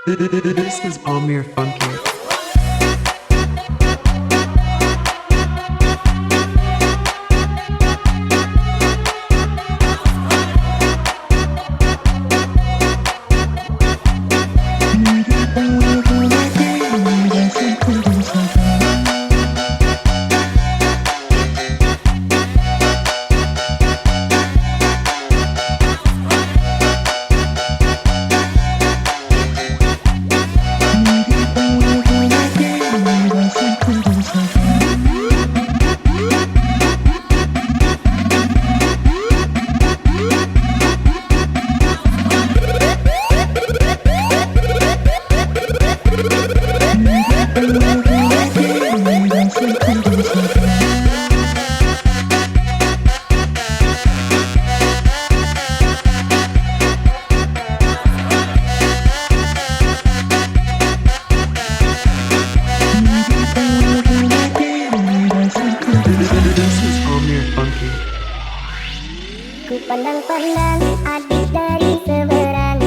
This is Amir Funky. This is Amir Funky. Ku pandang-pandang adik dari seberang,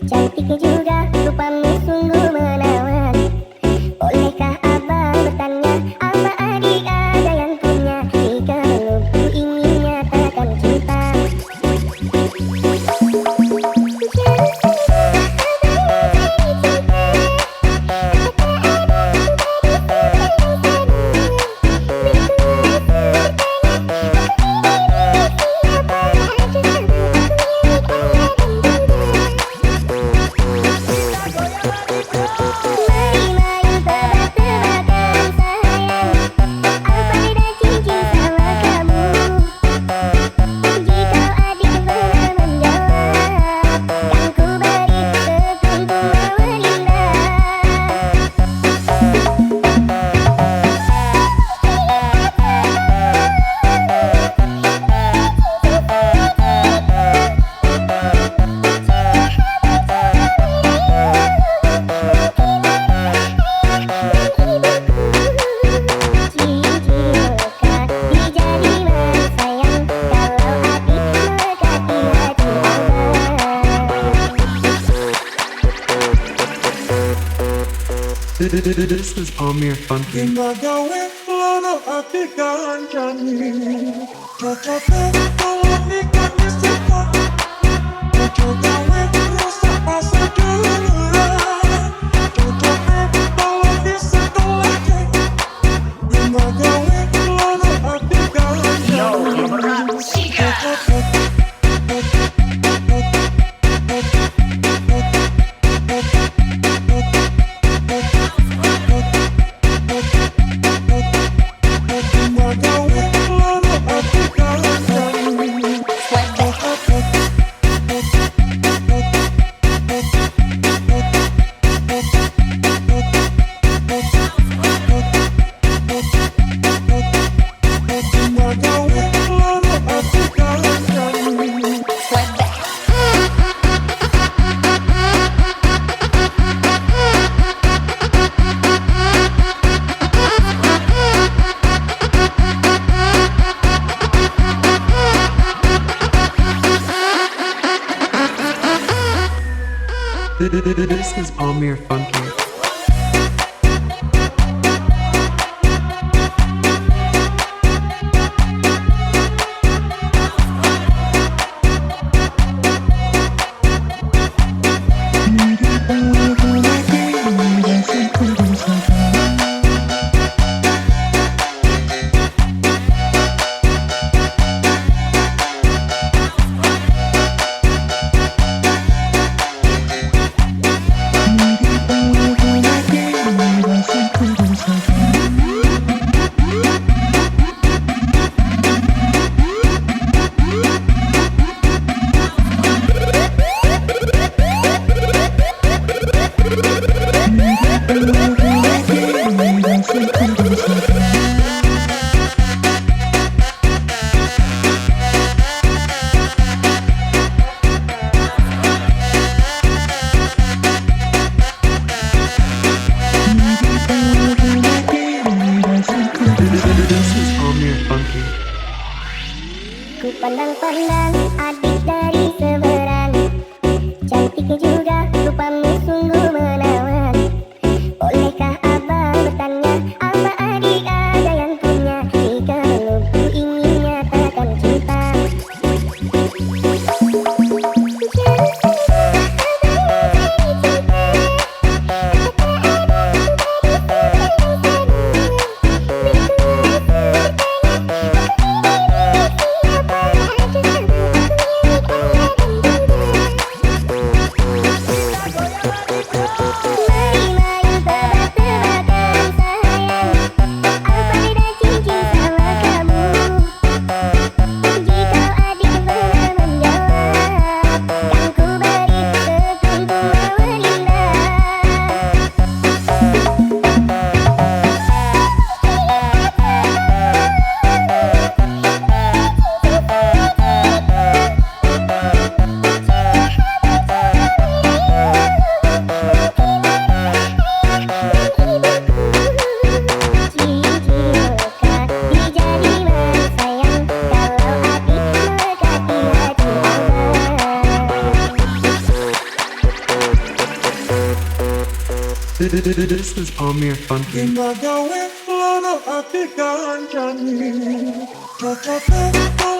cantik juga rupamu sungguh menawan. Bolehkah abang bertanya, apa adik ada yang punya? Jika belum, ku ingin nyatakan cinta. This is Amir Funky. Gawe lono ati kancani cocote tolong nikahnya cepat coco gawe rasa asa juran cocote tolong disentuh lagi gawe lono ati kancani cocote This is Amir Funky. Ku pandang-pandang adik dari seberang, cantik juga rupamu sungguh This is Amir Funky. Ginagawa, lalo at ikaw ang tiyanin. Chocolate,